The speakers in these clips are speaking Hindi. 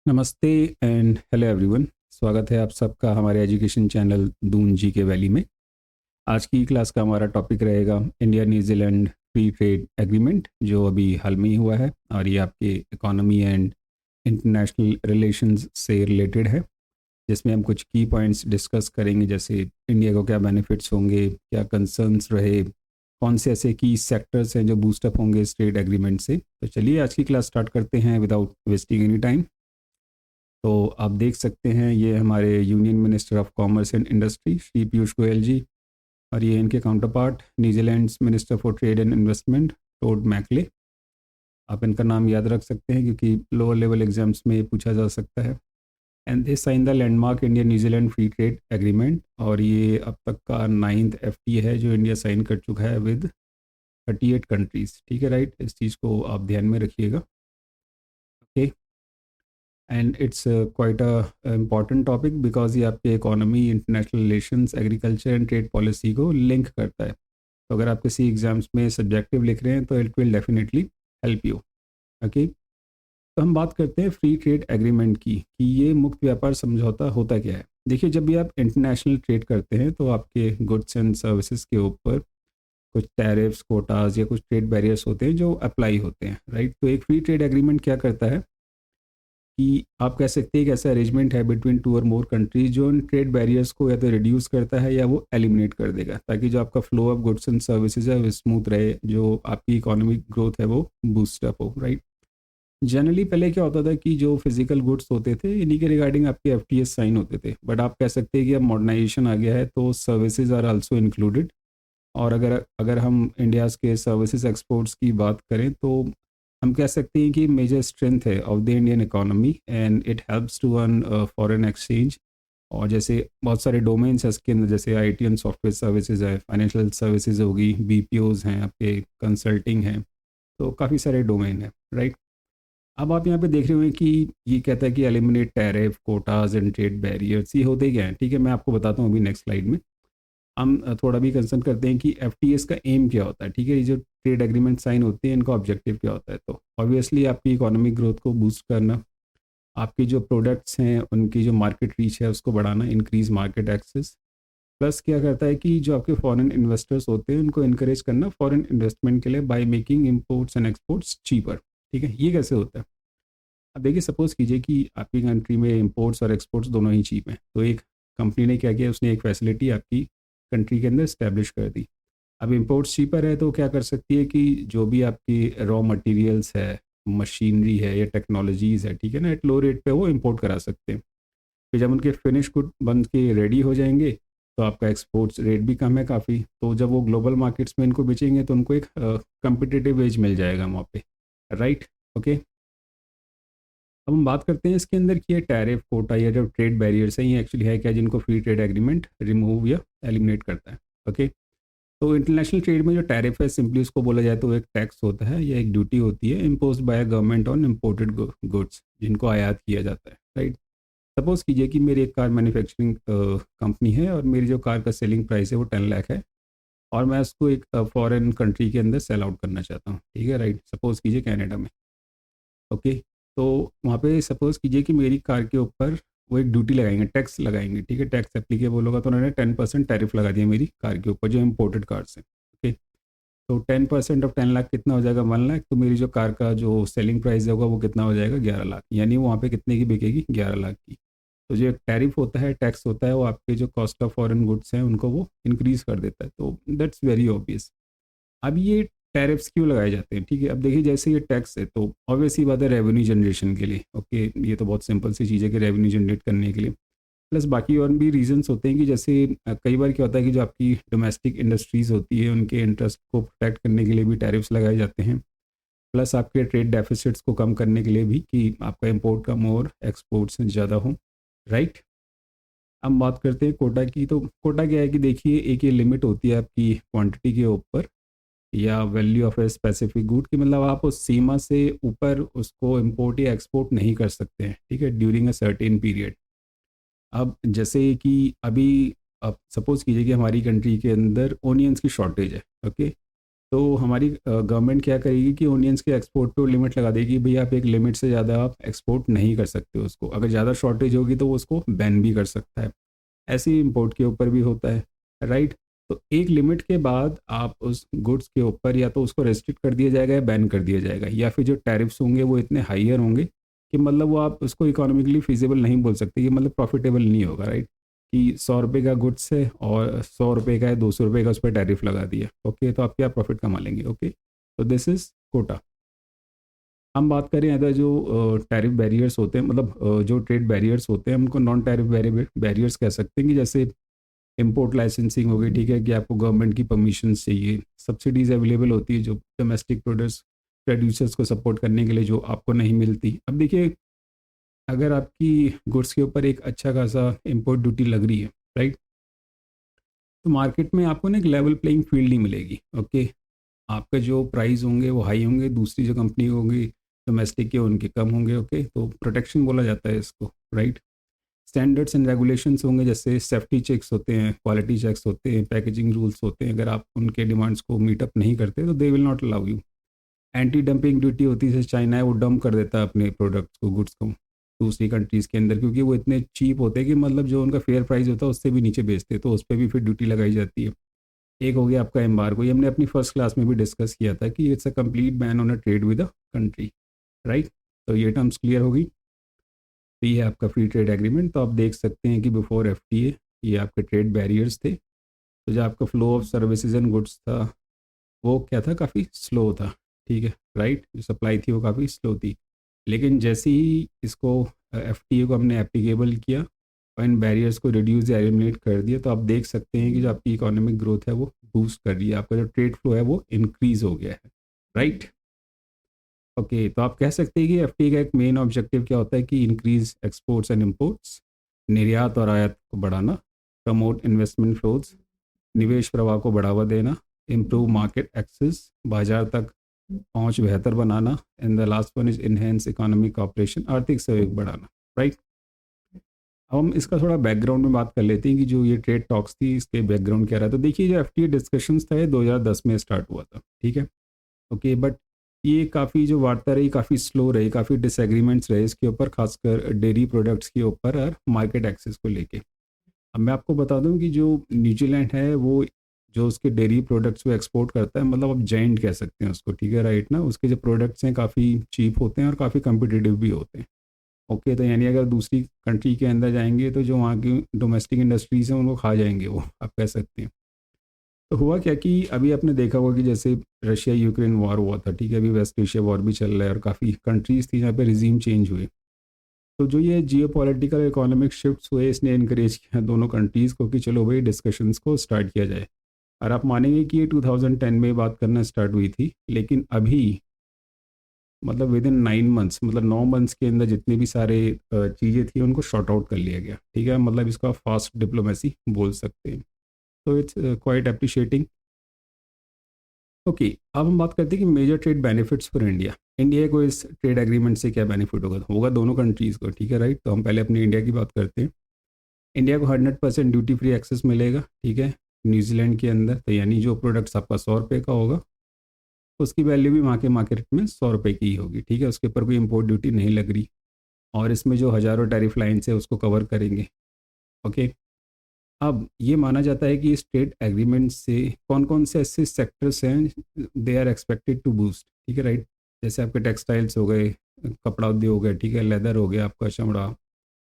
नमस्ते एंड हेलो एवरीवन। स्वागत है आप सबका हमारे एजुकेशन चैनल दून जी के वैली में। आज की क्लास का हमारा टॉपिक रहेगा India New Zealand free trade agreement, जो अभी हाल में ही हुआ है और ये आपके इकोनॉमी एंड इंटरनेशनल रिलेशंस से रिलेटेड है, जिसमें हम कुछ की पॉइंट्स डिस्कस करेंगे, जैसे इंडिया को क्या बेनिफिट्स होंगे, क्या कंसर्न्स रहे, कौन से ऐसे की सेक्टर्स हैं जो बूस्टअप होंगे इस ट्रेड एग्रीमेंट से। तो चलिए आज की क्लास स्टार्ट करते हैं विदाउट वेस्टिंग एनी टाइम। तो आप देख सकते हैं ये हमारे union minister of commerce and industry Shri Piyush Goyal ji, और ये इनके counterpart New Zealand's minister for trade and investment Todd McClay. आप इनका नाम याद रख सकते हैं क्योंकि लोअर लेवल एग्जाम्स में ये पूछा जा सकता है। And they sign the landmark India New Zealand free trade agreement, और ये अब तक का 9th FTA है जो इंडिया साइन कर चुका है विद 38 कंट्रीज़। ठीक है, राइट, इस चीज़ को आप ध्यान में रखिएगा। Okay, and it's quite a important topic because ये आपके economy, international relations, agriculture and trade policy को लिंक करता है। तो अगर आप किसी एग्जाम्स में सब्जेक्टिव लिख रहे हैं तो it will definitely help you. Okay, तो हम बात करते हैं फ्री ट्रेड एग्रीमेंट की कि ये मुक्त व्यापार समझौता होता क्या है। देखिए, जब भी आप इंटरनेशनल ट्रेड करते हैं तो आपके गुड्स एंड सर्विसेज के ऊपर कुछ टैरिफ्स, कोटाज या कुछ ट्रेड बैरियर्स होते हैं जो अप्लाई होते हैं, राइट। तो एक फ्री ट्रेड एग्रीमेंट क्या करता है कि आप कह सकते हैं एक ऐसा अरेंजमेंट है बिटवीन टू और मोर कंट्रीज जो उन ट्रेड बैरियर्स को या तो रिड्यूस करता है या वो एलिमिनेट कर देगा, ताकि जो आपका flow of goods and services है वो स्मूथ रहे, जो आपकी इकोनॉमिक ग्रोथ है वो बूस्ट अप हो, राइट। जनरली पहले क्या होता था कि जो फिजिकल गुड्स होते थे इन्हीं के रिगार्डिंग आपके FTAs साइन होते थे, बट आप कह सकते हैं कि अब मॉडर्नाइजेशन आ गया है तो सर्विसेज आर आल्सो इंक्लूडेड। और अगर अगर हम इंडियाज़ के सर्विसेज एक्सपोर्ट्स की बात करें तो हम कह सकते हैं कि मेजर स्ट्रेंथ है of the Indian economy and it helps to earn foreign exchange. और जैसे बहुत सारे डोमेन्स है इसके अंदर, जैसे IT एंड सॉफ्टवेयर सर्विसेज है, फाइनेंशियल सर्विसेज होगी, BPOs हैं आपके, कंसल्टिंग हैं, तो काफ़ी सारे डोमेन है, राइट। अब आप यहाँ पे देख रहे होंगे कि ये कहता है कि eliminate tariff, Kota's and trade barriers. ये होते क्या हैं, ठीक है, मैं आपको बताता हूँ अभी नेक्स्ट स्लाइड में। हम थोड़ा भी कंसर्न करते हैं कि FTAs का एम क्या होता है, ठीक है, ये जो ट्रेड एग्रीमेंट साइन होते हैं इनका ऑब्जेक्टिव क्या होता है। तो ऑब्वियसली आपकी इकोनॉमिक ग्रोथ को बूस्ट करना, आपकी जो प्रोडक्ट्स हैं उनकी जो मार्केट रीच है उसको बढ़ाना, इंक्रीज मार्केट एक्सेस। प्लस क्या करता है कि जो आपके फॉरेन इन्वेस्टर्स होते हैं उनको इनकरेज करना फॉरेन इन्वेस्टमेंट के लिए by making imports and exports cheaper. ठीक है, ये कैसे होता है। अब देखिए, सपोज कीजिए कि आपकी कंट्री में इंपोर्ट्स और एक्सपोर्ट्स दोनों ही चीप हैं, तो एक कंपनी ने क्या किया, उसने एक फैसिलिटी आपकी कंट्री के अंदर इस्टेब्लिश कर दी। अब इंपोर्ट्स चीपर है तो क्या कर सकती है कि जो भी आपकी रॉ मटेरियल्स है, मशीनरी है या टेक्नोलॉजीज़ है, ठीक है ना, एट लो रेट पे वो इंपोर्ट करा सकते हैं। फिर जब उनके फिनिश गुड बन के रेडी हो जाएंगे तो आपका एक्सपोर्ट्स रेट भी कम है काफ़ी, तो जब वो ग्लोबल मार्केट्स में इनको बेचेंगे तो उनको एक कम्पिटिटिव एज मिल जाएगा वहाँ पे, राइट। ओके, अब हम बात करते हैं इसके अंदर कि ये टैरिफ, कोटा या जो ट्रेड बैरियर्स हैं ये एक्चुअली है क्या, जिनको फ्री ट्रेड एग्रीमेंट रिमूव या एलिमिनेट करता है। ओके, तो इंटरनेशनल ट्रेड में जो टैरिफ है, सिंपली उसको बोला जाए तो एक टैक्स होता है या एक ड्यूटी होती है impose by government on imported goods, जिनको आयात किया जाता है, राइट। सपोज कीजिए कि मेरी एक कार मैन्युफैक्चरिंग कंपनी है और मेरी जो कार का सेलिंग प्राइस है वो 10 लाख है, और मैं उसको एक फॉरेन कंट्री के अंदर सेल आउट करना चाहता हूँ, ठीक है, राइट। सपोज कीजिए कनाडा में। ओके, तो वहाँ पे सपोज़ कीजिए कि मेरी कार के ऊपर वो एक ड्यूटी लगाएंगे, टैक्स लगाएंगे, ठीक है, टैक्स एप्लीकेबल होगा, तो उन्होंने 10% टैरिफ लगा दिया मेरी कार के ऊपर जो इम्पोर्टेड कार्स हैं। ओके, तो 10% ऑफ 10 लाख कितना हो जाएगा, 1 लाख। तो मेरी जो कार का जो सेलिंग प्राइस होगा वो कितना हो जाएगा, 11 लाख। यानी वो वहाँ पे कितने की बिकेगी, 11 लाख की। तो जो टैरिफ होता है, टैक्स होता है, वो आपके जो कॉस्ट ऑफ फॉरेन गुड्स हैं उनको वो इंक्रीज़ कर देता है। तो दैट्स वेरी ऑब्वियस। अब ये टैरिफ्स क्यों लगाए जाते हैं, ठीक है। अब देखिए, जैसे ये टैक्स है तो ऑब्वियस ही बात है रेवेन्यू जनरेशन के लिए। ओके, ये तो बहुत सिंपल सी चीज़ है कि रेवेन्यू जनरेट करने के लिए, प्लस बाकी और भी रीजंस होते हैं कि जैसे कई बार क्या होता है कि जो आपकी डोमेस्टिक इंडस्ट्रीज़ होती है उनके इंटरेस्ट को प्रोटेक्ट करने के लिए भी टैरिफ्स लगाए जाते हैं। प्लस आपके ट्रेड डेफिसिट्स को कम करने के लिए भी, कि आपका इम्पोर्ट कम हो और एक्सपोर्ट्स ज़्यादा हो, राइट। हम बात करते हैं कोटा की। तो कोटा क्या है कि देखिए, एक ये लिमिट होती है आपकी क्वांटिटी के ऊपर या value of a specific good, की मतलब आप उस सीमा से ऊपर उसको इंपोर्ट या एक्सपोर्ट नहीं कर सकते हैं, ठीक है, ड्यूरिंग अ सर्टेन पीरियड। अब जैसे कि अभी आप सपोज कीजिए कि हमारी कंट्री के अंदर ओनियंस की शॉर्टेज है। ओके, तो हमारी गवर्नमेंट क्या करेगी कि ओनियंस के एक्सपोर्ट पे लिमिट लगा देगी, भैया आप एक लिमिट से ज़्यादा आप एक्सपोर्ट नहीं कर सकते उसको, अगर ज़्यादा शॉर्टेज होगी तो वो उसको बैन भी कर सकता है। ऐसे ही इम्पोर्ट के ऊपर भी होता है, राइट। तो एक लिमिट के बाद आप उस गुड्स के ऊपर या तो उसको रेस्ट्रिक्ट कर दिया जाएगा या बैन कर दिया जाएगा, या फिर जो टैरिफ्स होंगे वो इतने हाइयर होंगे कि मतलब वो आप उसको इकोनॉमिकली फिजिबल नहीं बोल सकते, कि मतलब प्रॉफिटेबल नहीं होगा, राइट। कि 100 रुपये का गुड्स है और 100 रुपये का है, 200 रुपये का उस पर टैरिफ लगा दिया, ओके, तो आप क्या प्रॉफिट कमा लेंगे, ओके। तो दिस इज़ कोटा। हम बात करें अदर जो टैरिफ बैरियर्स होते हैं, मतलब जो ट्रेड बैरियर्स होते हैं, हम उनको नॉन टैरिफ बैरियर्स कह सकते हैं, कि जैसे इंपोर्ट लाइसेंसिंग हो गई, ठीक है, कि आपको गवर्नमेंट की परमिशन चाहिए, सब्सिडीज़ अवेलेबल होती है जो डोमेस्टिक प्रोड्यूसर्स को सपोर्ट करने के लिए, जो आपको नहीं मिलती। अब देखिए, अगर आपकी गुड्स के ऊपर एक अच्छा खासा इंपोर्ट ड्यूटी लग रही है, राइट, तो मार्केट में आपको ना एक लेवल प्लेइंग फील्ड नहीं मिलेगी, ओके। आपके जो प्राइस होंगे वो हाई होंगे, दूसरी जो कंपनी होगी डोमेस्टिक के उनके कम होंगे, ओके। तो प्रोटेक्शन बोला जाता है इसको, राइट। स्टैंडर्ड्स एंड रेगुलेशंस होंगे, जैसे सेफ्टी चेक्स होते हैं, क्वालिटी चेक्स होते हैं, पैकेजिंग रूल्स होते हैं, अगर आप उनके डिमांड्स को मीटअप नहीं करते तो they will not allow you. Anti dumping duty होती है, जैसे चाइना है वो डंप कर देता है अपने प्रोडक्ट्स को, गुड्स को दूसरी कंट्रीज़ के अंदर, क्योंकि वो इतने चीप होते हैं कि मतलब जो उनका फेयर प्राइस होता है उससे भी नीचे बेचते हैं, तो उस पर भी फिर ड्यूटी लगाई जाती है। एक हो गया आपका एम्बार्गो, ये हमने अपनी फर्स्ट क्लास में भी डिस्कस किया था कि it's a complete ban on a trade with a country, right. तो ये टर्म्स क्लियर होगी। तो ये आपका फ्री ट्रेड एग्रीमेंट। तो आप देख सकते हैं कि बिफोर एफटीए ये आपके ट्रेड बैरियर्स थे, तो जो आपका flow of services and goods था वो क्या था, काफ़ी स्लो था, ठीक है, राइट। जो सप्लाई थी वो काफ़ी स्लो थी, लेकिन जैसे ही इसको एफटीए को हमने एप्लीकेबल किया और इन बैरियर्स को रिड्यूस या एलिमिनेट कर दिया, तो आप देख सकते हैं कि जो आपकी इकोनॉमिक ग्रोथ है वो बूस्ट कर रही है, आपका जो ट्रेड फ्लो है वो इंक्रीज हो गया है, राइट। ओके, तो आप कह सकते हैं कि एफटीए का एक मेन ऑब्जेक्टिव क्या होता है कि इंक्रीज एक्सपोर्ट्स एंड इंपोर्ट्स, निर्यात और आयात को बढ़ाना, प्रमोट इन्वेस्टमेंट फ्लोज, निवेश प्रवाह को बढ़ावा देना, इम्प्रूव मार्केट एक्सेस, बाजार तक पहुंच बेहतर बनाना, and the last one is enhance economic cooperation, आर्थिक सहयोग बढ़ाना, राइट। अब हम इसका थोड़ा बैकग्राउंड में बात कर लेते हैं कि जो ये ट्रेड टॉक्स थी इसके बैकग्राउंड क्या रहा। तो देखिए, जो एफटीए डिस्कशंस था ये 2010 में स्टार्ट हुआ था, ठीक है, ओके। बट ये काफ़ी जो वार्ता रही काफ़ी स्लो रही, काफ़ी डिसएग्रीमेंट्स रहे इसके ऊपर, खासकर डेयरी प्रोडक्ट्स के ऊपर और मार्केट एक्सेस को लेके। अब मैं आपको बता दूं कि जो न्यूजीलैंड है वो जो उसके डेयरी प्रोडक्ट्स वो एक्सपोर्ट करता है, मतलब आप जाइंट कह सकते हैं उसको, ठीक है, राइट ना। उसके जो प्रोडक्ट्स हैं काफ़ी चीप होते हैं और काफ़ी कम्पिटिटिव भी होते हैं, ओके। तो यानी अगर दूसरी कंट्री के अंदर जाएंगे तो जो वहाँ की डोमेस्टिक इंडस्ट्रीज हैं उनको खा जाएंगे वो, आप कह सकते हैं। तो हुआ क्या कि अभी आपने देखा होगा कि जैसे रशिया यूक्रेन वॉर हुआ था, ठीक है, अभी वेस्ट एशिया वॉर भी चल रहा है और काफ़ी कंट्रीज़ थी जहाँ पे रिजीम चेंज हुए। तो जो ये जियो पॉलिटिकल इकोनॉमिक शिफ्ट्स हुए इसने इनकरेज किया दोनों कंट्रीज़ को कि चलो भाई डिस्कशंस को स्टार्ट किया जाए। और आप मानेंगे कि ये 2010 में बात करना स्टार्ट हुई थी, लेकिन अभी मतलब विद इन 9 मंथ्स, मतलब 9 मंथ्स के अंदर जितने भी सारे चीज़ें थी उनको शॉर्ट आउट कर लिया गया, ठीक है। मतलब इसको आप फास्ट डिप्लोमेसी बोल सकते हैं। तो इट्स क्वाइट अप्रिशिएटिंग। ओके, अब हम बात करते हैं कि major trade benefits for India. India को इस ट्रेड एग्रीमेंट से क्या बेनिफिट होगा, होगा दोनों कंट्रीज़ को, ठीक है, राइट। तो हम पहले अपने इंडिया की बात करते हैं। इंडिया को 100% ड्यूटी फ्री एक्सेस मिलेगा, ठीक है, न्यूजीलैंड के अंदर। तो यानी जो प्रोडक्ट्स आपका 100 रुपये का होगा उसकी वैल्यू भी वहाँ के मार्केट में 100 रुपये की ही होगी, ठीक है, उसके ऊपर कोई इम्पोर्ट ड्यूटी नहीं लग रही। और इसमें जो हज़ारों टैरिफ लाइन्स है उसको कवर करेंगे, ओके। अब ये माना जाता है कि इस ट्रेड एग्रीमेंट से कौन कौन से ऐसे सेक्टर्स हैं they are expected to boost, ठीक है, राइट। जैसे आपके टेक्सटाइल्स हो गए, कपड़ा उद्योग हो गया, ठीक है, लेदर हो गया, आपका चमड़ा,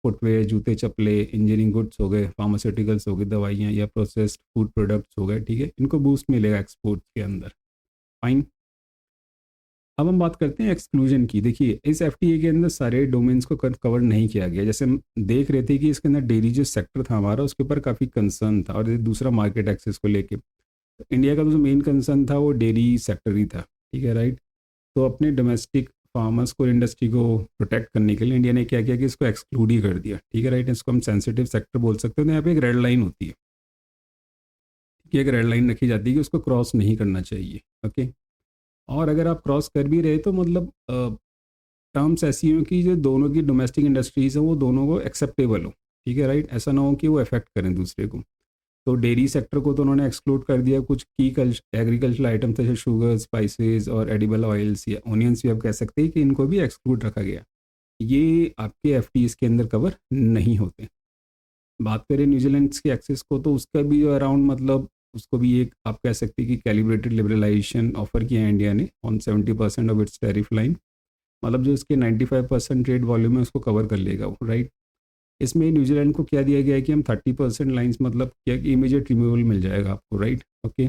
फुटवेयर, जूते चप्पले, इंजीनियरिंग गुड्स हो गए, फार्मास्यूटिकल्स हो गए, दवाइयाँ या प्रोसेस्ड फूड प्रोडक्ट्स हो गए, ठीक है, इनको बूस्ट मिलेगा एक्सपोर्ट के अंदर, फाइन। अब हम बात करते हैं एक्सक्लूजन की। देखिए, इस एफटीए के अंदर सारे डोमेन्स को कवर नहीं किया गया। जैसे हम देख रहे थे कि इसके अंदर डेयरी जो सेक्टर था हमारा उसके ऊपर काफ़ी कंसर्न था, और दूसरा मार्केट एक्सेस को लेके तो इंडिया का तो जो मेन कंसर्न था वो डेयरी सेक्टर ही था, ठीक है, राइट। तो अपने डोमेस्टिक फार्मर्स को, इंडस्ट्री को प्रोटेक्ट करने के लिए इंडिया ने क्या किया कि इसको एक्सक्लूड ही कर दिया, ठीक है, राइट। इसको हम सेंसिटिव सेक्टर बोल सकते हैं। तो यहाँ पे एक रेड लाइन होती है कि एक रेड लाइन रखी जाती है कि उसको क्रॉस नहीं करना चाहिए, ओके। और अगर आप क्रॉस कर भी रहे तो मतलब टर्म्स ऐसी हों कि जो दोनों की डोमेस्टिक इंडस्ट्रीज़ हैं वो दोनों को एक्सेप्टेबल हो, ठीक है, राइट। ऐसा ना हो कि वो अफेक्ट करें दूसरे को। तो डेयरी सेक्टर को तो उन्होंने एक्सक्लूड कर दिया, कुछ की एग्रीकल्चरल आइटम जैसे शुगर, स्पाइसेस और एडिबल ऑयल्स या ओनियंस भी आप कह सकते हैं कि इनको भी एक्सक्लूड रखा गया। ये आपके एफटीएस के अंदर कवर नहीं होते। बात करें न्यूजीलैंड के एक्सेस को, तो उसका भी अराउंड मतलब उसको भी एक आप कह सकते हैं कि कैलिब्रेटेड लिबरलाइजेशन ऑफर किया है इंडिया ने on 70% of its tariff line. मतलब जो इसके 95% ट्रेड वॉल्यूम है उसको कवर कर लेगा वो, राइट। इसमें न्यूजीलैंड को क्या दिया गया है कि हम 30% लाइन्स मतलब क्या कि इमीडिएट रिमूवल मिल जाएगा आपको, राइट। ओके,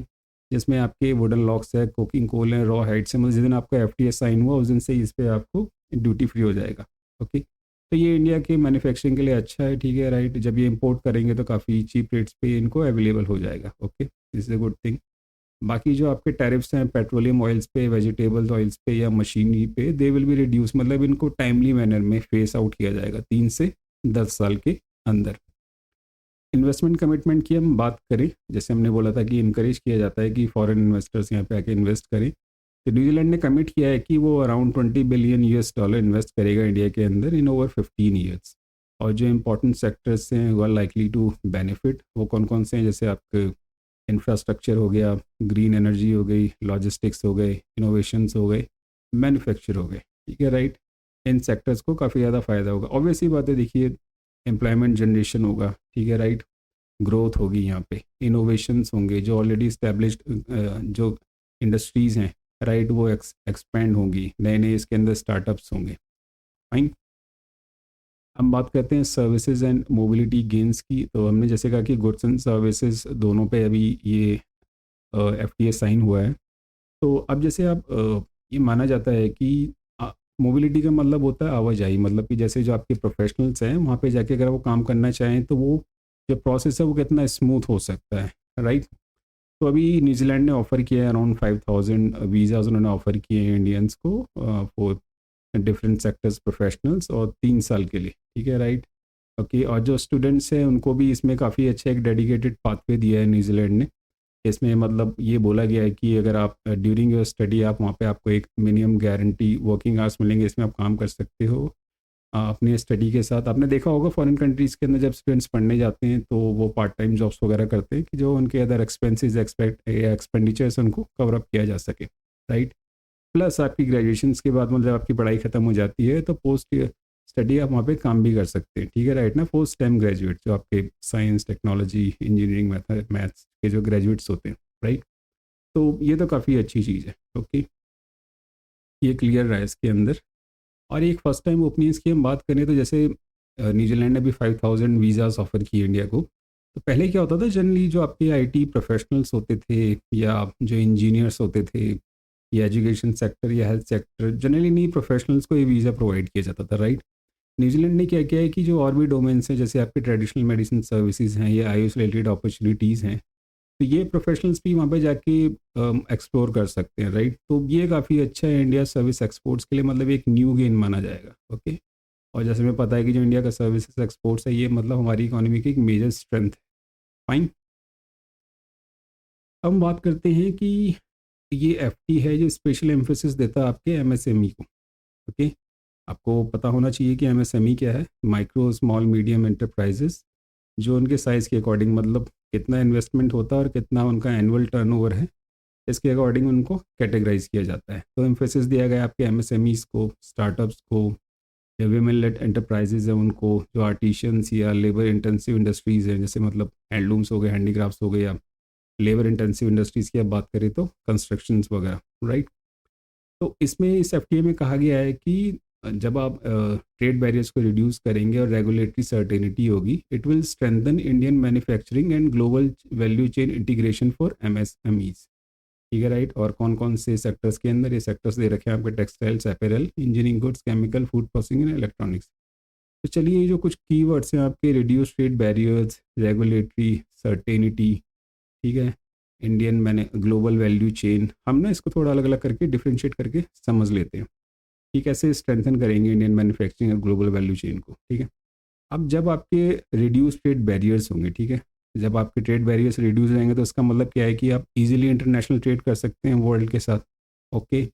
जिसमें आपके वुडन लॉक्स है, कुकिंग कोल है, रॉ हाइट्स है, मतलब जिस दिन आपका एफटीएस साइन हुआ उस दिन से इस पर आपको ड्यूटी फ्री हो जाएगा। ओके, तो ये इंडिया के मैन्युफैक्चरिंग के लिए अच्छा है, ठीक है, राइट। जब ये इंपोर्ट करेंगे तो काफ़ी चीप रेट्स पे इनको अवेलेबल हो जाएगा। Okay, this is a good thing. बाकी जो आपके टैरिफ्स हैं पेट्रोलियम ऑयल्स पे, वेजिटेबल ऑयल्स पे या मशीनरी पे, दे विल बी रिड्यूस, मतलब इनको टाइमली मैनर में फेस आउट किया जाएगा 3 से 10 साल के अंदर। इन्वेस्टमेंट कमिटमेंट की हम बात करें, जैसे हमने बोला था कि इनकरेज किया जाता है कि फॉरेन इन्वेस्टर्स यहाँ पे आके इन्वेस्ट करें, तो न्यूजीलैंड ने कमिट किया है कि वो अराउंड $20 बिलियन इन्वेस्ट करेगा इंडिया के अंदर इन ओवर 15 ईयर्स। और जो इंपॉर्टेंट सेक्टर्स हैं वो आर लाइकली टू बेनिफिट, वो कौन कौन से हैं, जैसे आपके इंफ्रास्ट्रक्चर हो गया, ग्रीन एनर्जी हो गई, लॉजिस्टिक्स हो गए, इनोवेशंस हो गए, मैन्युफैक्चर हो गए, ठीक है, राइट। इन सेक्टर्स को काफ़ी ज़्यादा फ़ायदा होगा। ऑब्वियसली बात है, देखिए एम्प्लॉयमेंट जनरेशन होगा, ठीक है, राइट। ग्रोथ होगी यहाँ पे, इनोवेशंस होंगे, जो ऑलरेडी इस्टेब्लिश्ड जो इंडस्ट्रीज़ हैं, राइट, वो एक्सपेंड होंगी, नए नए इसके अंदर स्टार्टअप्स होंगे। फाइन, हम बात करते हैं सर्विसेज एंड मोबिलिटी गेन्स की। तो हमने जैसे कहा कि गुड्स एंड सर्विसेज दोनों पे अभी ये एफटीए साइन हुआ है। तो अब जैसे आप ये माना जाता है कि मोबिलिटी का मतलब होता है आवाजाही, मतलब कि जैसे जो आपके प्रोफेशनल्स हैं वहाँ पे जाके अगर वो काम करना चाहें तो वो जो प्रोसेस है वो कितना स्मूथ हो सकता है, राइट। तो अभी न्यूजीलैंड ने ऑफ़र किया है अराउंड 5000 वीज़ाज उन्होंने ऑफ़र किए हैं इंडियंस को फॉर डिफरेंट सेक्टर्स प्रोफेशनल्स, और 3 साल के लिए, ठीक है, राइट। ओके, और जो स्टूडेंट्स हैं उनको भी इसमें काफ़ी अच्छा एक डेडिकेटेड पाथवे दिया है न्यूजीलैंड ने। इसमें मतलब ये बोला गया है कि अगर आप ड्यूरिंग योर स्टडी आप वहाँ पे आपको एक मिनिमम गारंटी वर्किंग आवर्स मिलेंगे, इसमें आप काम कर सकते हो अपनी स्टडी के साथ। आपने देखा होगा फॉरेन कंट्रीज़ के अंदर जब स्टूडेंट्स पढ़ने जाते हैं तो वो पार्ट टाइम जॉब्स वगैरह करते हैं कि जो उनके अदर एक्सपेंसेस एक्सपेंडिचर्स उनको कवर अप किया जा सके, राइट। प्लस आपकी ग्रेजुएशन के बाद मतलब आपकी पढ़ाई खत्म हो जाती है तो पोस्ट स्टडी आप वहाँ पे काम भी कर सकते हैं, ठीक है, राइट ना। पोस्ट टाइम ग्रेजुएट जो आपके साइंस, टेक्नोलॉजी, इंजीनियरिंग, मैथ्स के जो ग्रेजुएट्स होते हैं, राइट। तो ये तो काफ़ी अच्छी चीज़ है। ओके, ये क्लियर रहा है इसके अंदर। और एक फ़र्स्ट टाइम ओपनिंग्स की हम बात करें तो जैसे न्यूजीलैंड ने भी 5000 वीज़ाज ऑफ़र किए इंडिया को। तो पहले क्या होता था, जनरली जो आपके आईटी प्रोफेशनल्स होते थे या जो इंजीनियर्स होते थे या एजुकेशन सेक्टर या हेल्थ सेक्टर, जनरली नहीं प्रोफेशनल्स को ये वीज़ा प्रोवाइड किया जाता था, राइट। न्यूजीलैंड ने क्या किया है कि जो और भी डोमेन्स हैं जैसे आपके ट्रेडिशनल मेडिसिन सर्विसेज हैं या आयुष रिलेटेड अपॉर्चुनिटीज़ हैं, तो ये प्रोफेशनल्स भी वहाँ पे जाके एक्सप्लोर कर सकते हैं, राइट। तो ये काफ़ी अच्छा है इंडिया सर्विस एक्सपोर्ट्स के लिए, मतलब एक न्यू गेन माना जाएगा। ओके, और जैसे हमें पता है कि जो इंडिया का सर्विसेज एक्सपोर्ट्स है ये मतलब हमारी इकोनॉमी की एक मेजर स्ट्रेंथ है। फाइन, अब हम बात करते हैं कि ये एफटी है जो स्पेशल एम्फोसिस देता है आपके एमएसएमई को। ओके, आपको पता होना चाहिए कि एमएसएमई क्या है, माइक्रो स्मॉल मीडियम एंटरप्राइजेस, जो उनके साइज़ के अकॉर्डिंग मतलब कितना इन्वेस्टमेंट होता है और कितना उनका एनुअल टर्नओवर है, इसके अकॉर्डिंग उनको कैटेगराइज किया जाता है। तो एम्फेसिस दिया गया आपके एमएसएमईज को, स्टार्टअप्स को, जो वीमेन लेड एंटरप्राइजेज हैं उनको, जो आर्टिशंस या लेबर इंटेंसिव इंडस्ट्रीज़ हैं, जैसे मतलब हैंडलूम्स हो गए, हैंडीक्राफ्ट्स हो गए, या लेबर इंटेंसिव इंडस्ट्रीज़ की आप बात करें तो कंस्ट्रक्शंस वगैरह, राइट। तो इसमें इस एफटीए में कहा गया है कि जब आप ट्रेड बैरियर्स को रिड्यूस करेंगे और रेगुलेटरी सर्टेनिटी होगी, it will strengthen Indian manufacturing and global value chain integration for MSMEs, ठीक है, राइट। और कौन कौन से सेक्टर्स के अंदर ये सेक्टर्स दे रखे हैं आपके, textiles, apparel, engineering goods, chemical, food processing and electronics. तो चलिए ये जो कुछ कीवर्ड्स हैं आपके, reduce trade barriers, regulatory certainty, ठीक है, इंडियन मैंने ग्लोबल वैल्यू चेन, हम ना इसको थोड़ा अलग अलग करके डिफ्रेंशिएट करके समझ लेते हैं कि कैसे स्ट्रेंथन करेंगे इंडियन मैन्युफैक्चरिंग और ग्लोबल वैल्यू चेन को, ठीक है। अब जब आपके रिड्यूस ट्रेड बैरियर्स होंगे, ठीक है, जब आपके ट्रेड बैरियर्स रिड्यूस रहेंगे तो इसका मतलब क्या है कि आप इजीली इंटरनेशनल ट्रेड कर सकते हैं वर्ल्ड के साथ। ओके,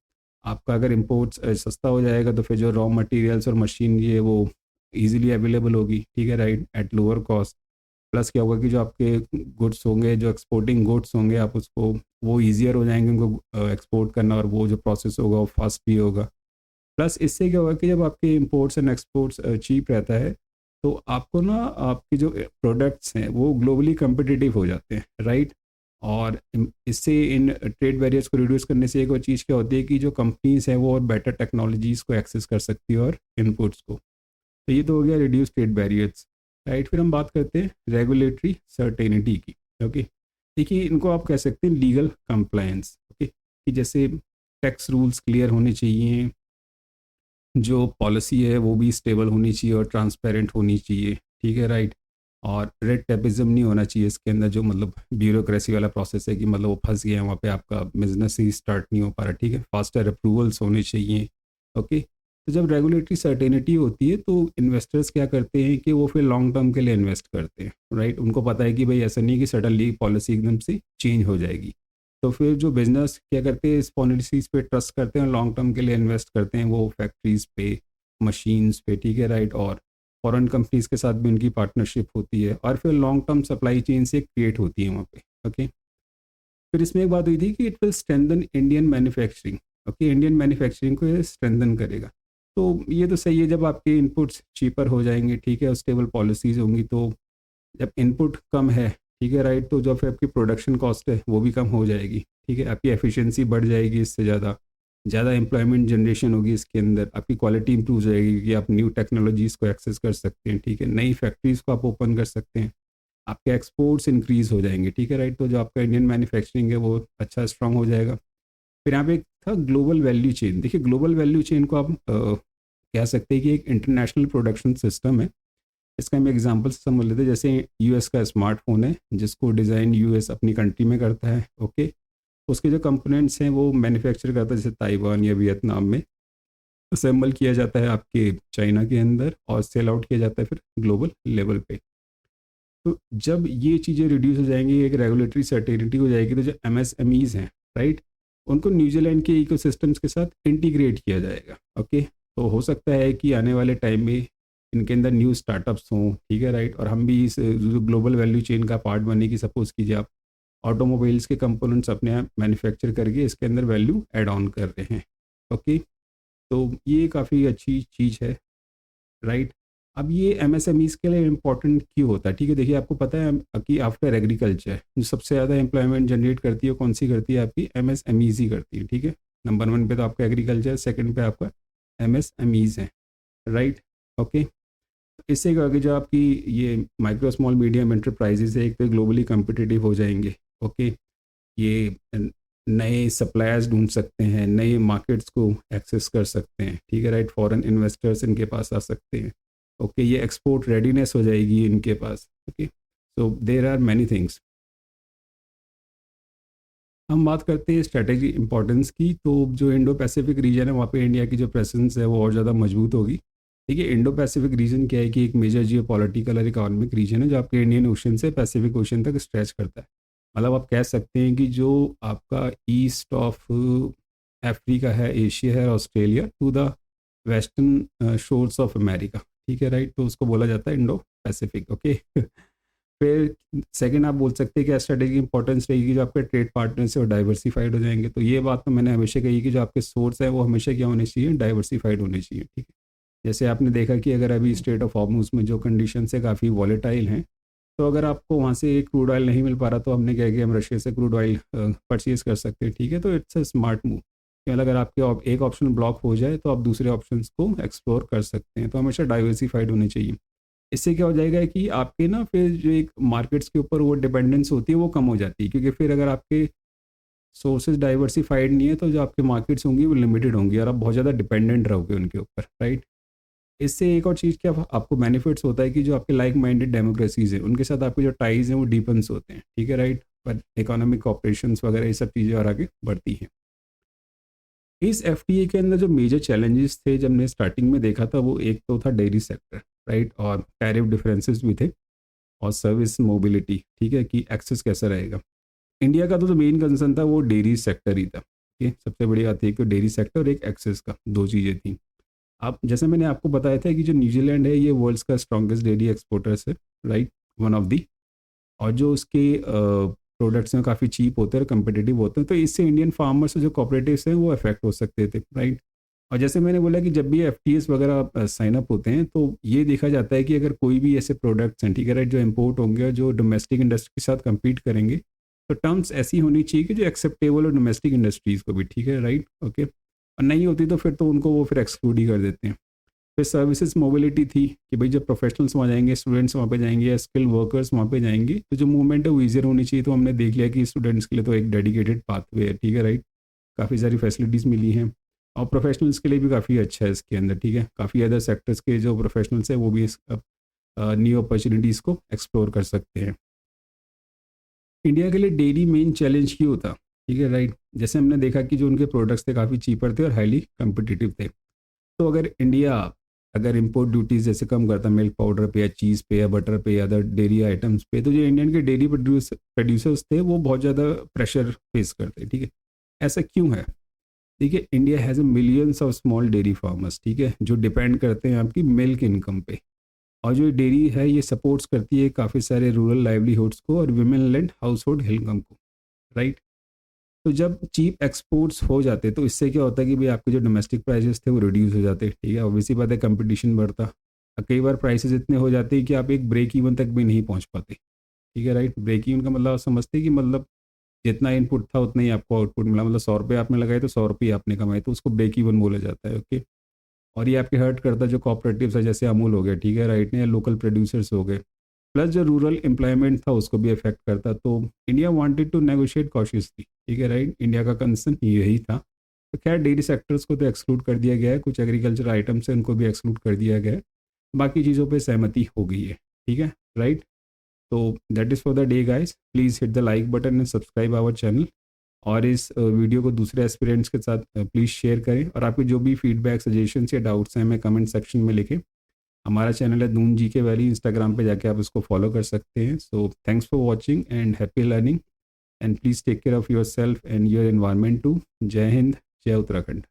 आपका अगर इम्पोर्ट्स सस्ता हो जाएगा तो फिर जो रॉ मटेरियल्स और मशीन ये वो इजीली अवेलेबल होगी, ठीक है, right, at lower cost. Plus क्या होगा कि जो आपके गुड्स होंगे, जो एक्सपोर्टिंग गुड्स होंगे, आप उसको वो ईजियर हो जाएंगे उनको एक्सपोर्ट करना, और वो जो प्रोसेस होगा वो फास्ट भी होगा। प्लस इससे क्या होगा कि जब आपके इंपोर्ट्स एंड एक्सपोर्ट्स चीप रहता है, तो आपको ना आपके जो प्रोडक्ट्स हैं वो ग्लोबली कम्पिटिटिव हो जाते हैं, राइट। और इससे इन ट्रेड बैरियर्स को रिड्यूस करने से एक और चीज़ क्या होती है कि जो कंपनीज हैं वो और बेटर टेक्नोलॉजीज़ को एक्सेस कर सकती है और इनपुट्स को। तो ये तो हो गया रिड्यूस ट्रेड बैरियर्स, राइट। फिर हम बात करते हैं रेगुलेटरी सर्टेनिटी की। ओके, देखिए इनको आप कह सकते हैं लीगल कंप्लायंस। ओके, कि जैसे टैक्स रूल्स क्लियर होने चाहिए, जो पॉलिसी है वो भी स्टेबल होनी चाहिए और ट्रांसपेरेंट होनी चाहिए, ठीक है, राइट। और रेड टेपिज्म नहीं होना चाहिए इसके अंदर, जो मतलब ब्यूरोक्रेसी वाला प्रोसेस है कि मतलब वो फंस गया है वहाँ पे, आपका बिजनेस ही स्टार्ट नहीं हो पा रहा, ठीक है। फास्टर अप्रूवल्स होने चाहिए। ओके, तो जब रेगुलेटरी सर्टेनिटी होती है तो इन्वेस्टर्स क्या करते हैं कि वो फिर लॉन्ग टर्म के लिए इन्वेस्ट करते हैं, राइट। उनको पता है कि भाई ऐसा नहीं कि सडनली पॉलिसी एकदम से चेंज हो जाएगी। तो फिर जो बिजनेस क्या करते हैं, इस पॉलिसीज़ पे ट्रस्ट करते हैं, लॉन्ग टर्म के लिए इन्वेस्ट करते हैं, वो फैक्ट्रीज़ पे, मशीन्स पे, ठीक है, राइट। और फॉरेन कंपनीज़ के साथ भी उनकी पार्टनरशिप होती है, और फिर लॉन्ग टर्म सप्लाई चेन से क्रिएट होती है वहाँ पे। ओके, फिर इसमें एक बात हुई थी कि it will strengthen Indian manufacturing. Okay, Indian manufacturing को ये स्ट्रेंथन करेगा। तो ये तो सही है, जब आपके इनपुट्स चीपर हो जाएंगे, ठीक है, और स्टेबल पॉलिसीज़ होंगी, तो जब इनपुट कम है, ठीक है, राइट, तो जो फिर आपकी प्रोडक्शन कॉस्ट है वो भी कम हो जाएगी, ठीक है, आपकी एफिशिएंसी बढ़ जाएगी, इससे ज़्यादा ज़्यादा एम्प्लॉयमेंट जनरेशन होगी इसके अंदर, आपकी क्वालिटी इंप्रूव हो जाएगी कि आप न्यू टेक्नोलॉजीज़ को एक्सेस कर सकते हैं, ठीक है, नई फैक्ट्रीज़ को आप ओपन कर सकते हैं, आपके एक्सपोर्ट्स इंक्रीज़ हो जाएंगे, ठीक है, राइट। तो जो आपका इंडियन मैन्युफैक्चरिंग है वो अच्छा स्ट्रांग हो जाएगा। फिर यहाँ पे एक था ग्लोबल वैल्यू चेन। देखिए ग्लोबल वैल्यू चेन को आप कह सकते हैं कि एक इंटरनेशनल प्रोडक्शन सिस्टम है। इसका हम एग्जांपल से समझ लेते हैं, जैसे यूएस का स्मार्टफोन है जिसको डिज़ाइन यूएस अपनी कंट्री में करता है। ओके, उसके जो कंपोनेंट्स हैं वो मैन्युफैक्चर करता है, जैसे ताइवान या वियतनाम में असेंबल किया जाता है आपके चाइना के अंदर, और सेल आउट किया जाता है फिर ग्लोबल लेवल पे। तो जब ये चीज़ें रिड्यूस हो जाएंगी, एक रेगुलेटरी सर्टेनिटी हो जाएगी, तो जो एमएसएमईज हैं, राइट, उनको न्यूजीलैंड के इकोसिस्टम्स के साथ इंटीग्रेट किया जाएगा। ओके, तो हो सकता है कि आने वाले टाइम में इनके अंदर न्यू स्टार्टअप्स हों, ठीक है, राइट, और हम भी इस जो ग्लोबल वैल्यू चेन का पार्ट बने कि सपोज कीजिए आप ऑटोमोबाइल्स के कंपोनेंट्स अपने यहाँ मैन्युफैक्चर करके इसके अंदर वैल्यू ऐड ऑन कर रहे हैं। ओके, तो ये काफ़ी अच्छी चीज़ है, राइट। अब ये एमएसएमईज के लिए इम्पोर्टेंट क्यों होता है, ठीक है, देखिए आपको पता है कि आफ्टर एग्रीकल्चर जो सबसे ज़्यादा एम्प्लॉयमेंट जनरेट करती है कौन सी करती है, आपकी एमएसएमईज ही करती है, ठीक है। नंबर वन पे तो आपका एग्रीकल्चर, सेकंड पे आपका एमएसएमईज है, राइट। ओके, इससे क्या होगा, जो आपकी ये माइक्रो स्मॉल मीडियम एंटरप्राइजेज है, एक तो ग्लोबली कम्पिटिटिव हो जाएंगे। ओके, ये नए सप्लायर्स ढूंढ सकते हैं, नए मार्केट्स को एक्सेस कर सकते हैं, ठीक है, राइट, फॉरेन इन्वेस्टर्स इनके पास आ सकते हैं। ओके, ये एक्सपोर्ट रेडीनेस हो जाएगी इनके पास। Okay, so there are many things. हम बात करते हैं स्ट्रेटेजी इंपॉर्टेंस की, तो जो इंडो पैसिफिक रीजन है वहाँ पे इंडिया की जो प्रेजेंस है वो और ज़्यादा मजबूत होगी। देखिए इंडो पैसिफिक रीजन क्या है कि एक मेजर जियो पॉलिटिकल और इकोनॉमिक रीजन है जो आपके इंडियन ओशन से पैसिफिक ओशन तक स्ट्रेच करता है। मतलब आप कह सकते हैं कि जो आपका ईस्ट ऑफ अफ्रीका है, एशिया है, Australia to the western shores of America, ठीक है, राइट, तो उसको बोला जाता है इंडो पैसिफिक। ओके, फिर सेकंड आप बोल सकते हैं कि स्ट्रेटेजी इंपॉर्टेंस रहेगी, जो आपके ट्रेड पार्टनर्स है वो डाइवर्सिफाइड हो जाएंगे। तो ये बात तो मैंने हमेशा कही कि जो आपके सोर्स है वो हमेशा क्या होने चाहिए, डाइवर्सिफाइड होने चाहिए, ठीक है। जैसे आपने देखा कि अगर अभी स्टेट ऑफ हॉर्मुज़ में जो कंडीशन है काफ़ी वॉलेटाइल हैं, तो अगर आपको वहाँ से क्रूड ऑयल नहीं मिल पा रहा, तो हमने क्या किया, हम रशिया से क्रूड ऑयल परचेज़ कर सकते हैं, ठीक है। तो इट्स अ स्मार्ट मूव, मतलब अगर आपके एक ऑप्शन ब्लॉक हो जाए तो आप दूसरे ऑप्शंस को एक्सप्लोर कर सकते हैं। तो हमेशा डाइवर्सिफाइड होने चाहिए। इससे क्या हो जाएगा कि आपके ना फिर जो एक मार्केट्स के ऊपर वो डिपेंडेंस होती है वो कम हो जाती है, क्योंकि फिर अगर आपके सोर्सेज डाइवर्सिफाइड नहीं है तो जो आपके मार्केट्स होंगी वो लिमिटेड होंगी और आप बहुत ज़्यादा डिपेंडेंट रहोगे उनके ऊपर, राइट। इससे एक और चीज़ क्या आपको बेनिफिट्स होता है कि जो आपके लाइक माइंडेड डेमोक्रेसीज हैं उनके साथ आपके जो टाइज हैं वो डीपन्स होते हैं, ठीक है, राइट। पर इकोनॉमिक ऑपरेशंस वगैरह ये सब चीज़ें और आगे बढ़ती हैं। इस एफटीए के अंदर जो मेजर चैलेंजेस थे जब हमने स्टार्टिंग में देखा था, वो एक तो था डेयरी सेक्टर, राइट, और टैरिफ डिफरेंसेस भी थे, और सर्विस मोबिलिटी, ठीक है, कि एक्सेस कैसा रहेगा। इंडिया का तो जो मेन कंसर्न था वो डेयरी सेक्टर ही था, ठीक है। सबसे बड़ी बात है कि डेयरी सेक्टर और एक एक्सेस का, दो चीज़ें थी। आप जैसे मैंने आपको बताया था कि जो न्यूजीलैंड है ये वर्ल्ड्स का स्ट्रॉन्गेस्ट डेयरी एक्सपोर्टर्स है, राइट, वन ऑफ दी और जो उसके प्रोडक्ट्स हैं काफ़ी चीप होते हैं और कम्पिटिटिव होते हैं, तो इससे इंडियन फार्मर्स जो कॉपरेटिव्स हैं वो अफेक्ट हो सकते थे, राइट। और जैसे मैंने बोला कि जब भी एफटीएस वगैरह साइन अप होते हैं तो ये देखा जाता है कि अगर कोई भी ऐसे प्रोडक्ट्स हैं, ठीक है राइट, जो इम्पोर्ट होंगे और जो डोमेस्टिक इंडस्ट्री के साथ कम्पीट करेंगे, तो टर्म्स ऐसी होनी चाहिए कि जो एक्सेप्टेबल हो डोमेस्टिक इंडस्ट्रीज़ को भी, ठीक है राइट, ओके। और नहीं होती तो फिर तो उनको वो फिर एक्सक्लूड ही कर देते हैं। फिर सर्विसेज मोबिलिटी थी कि भाई जब प्रोफेशनल्स वहाँ जाएंगे, स्टूडेंट्स वहाँ पे जाएंगे या स्किल वर्कर्स वहाँ पे जाएंगे, तो जो मूवमेंट है वो ईजियर होनी चाहिए। तो हमने देख लिया कि स्टूडेंट्स के लिए तो एक डेडिकेटेड पाथवे है, ठीक है राइट, काफ़ी सारी फैसिलिटीज़ मिली हैं। और प्रोफेशनल्स के लिए भी काफ़ी अच्छा है इसके अंदर, ठीक है। काफ़ी अदर सेक्टर्स के जो प्रोफेशनल्स हैं वो भी इस न्यू अपॉर्चुनिटीज़ को एक्सप्लोर कर सकते हैं। इंडिया के लिए डेली मेन चैलेंज क्यों था, ठीक है राइट। जैसे हमने देखा कि जो उनके प्रोडक्ट्स थे काफ़ी चीपर थे और हाईली कम्पिटिटिव थे। तो अगर इंडिया अगर इम्पोर्ट ड्यूटीज़ जैसे कम करता मिल्क पाउडर पे या चीज़ पे या बटर पे या अदर डेयरी आइटम्स पे, तो जो इंडियन के डेयरी प्रोड्यूसर्स थे वो बहुत ज़्यादा प्रेशर फेस करते, ठीक है। ऐसा क्यों है? ठीक है, India has a millions of small dairy farmers, ठीक है, जो डिपेंड करते हैं आपकी मिल्क इनकम पे। और जो डेयरी है ये सपोर्ट्स करती है काफ़ी सारे रूरल लाइवलीहुड्स को और women lead house hold income को, राइट। तो जब चीप एक्सपोर्ट्स हो जाते तो इससे क्या होता है कि भाई आपके जो डोमेस्टिक प्राइसेस थे वो रिड्यूस हो जाते, ठीक है। ऑब्वियसली बात है, कंपटीशन बढ़ता। कई बार प्राइसेस इतने हो जाते हैं कि आप एक ब्रेक इवन तक भी नहीं पहुंच पाते, ठीक है राइट। ब्रेक इवन का मतलब आप समझते हैं कि मतलब जितना इनपुट था उतना ही आपको आउटपुट मिला, मतलब 100 रुपये आपने लगाए तो 100 रुपये आपने कमाए, तो उसको ब्रेक इवन बोला जाता है, ओके। और ये आपके हर्ट करता है जो कॉपरेटिव्स है, जैसे अमूल हो गया, ठीक है राइट, या लोकल प्रोड्यूसर्स हो गए। प्लस जो रूरल एम्प्लॉयमेंट था उसको भी अफेक्ट करता। तो India wanted to negotiate cautiously, ठीक है राइट, इंडिया का कंसर्न यही था। तो खैर डेयरी सेक्टर्स को तो एक्सक्लूड कर दिया गया है, कुछ एग्रीकल्चर आइटम्स हैं उनको भी एक्सक्लूड कर दिया गया है, बाकी चीज़ों पे सहमति हो गई है, ठीक है राइट। तो that is for the day guys, please hit the like button and subscribe our channel. और इस वीडियो को दूसरे एस्पिरेंट्स के साथ प्लीज़ शेयर करें। और आपके जो भी फीडबैक, सजेशंस या डाउट्स हैं हमें कमेंट सेक्शन में लिखें। हमारा चैनल है दून जी के वैली, इंस्टाग्राम पे जाके आप उसको फॉलो कर सकते हैं। So thanks for watching and happy learning and please take care of your self and your environment too. जय हिंद, जय उत्तराखंड।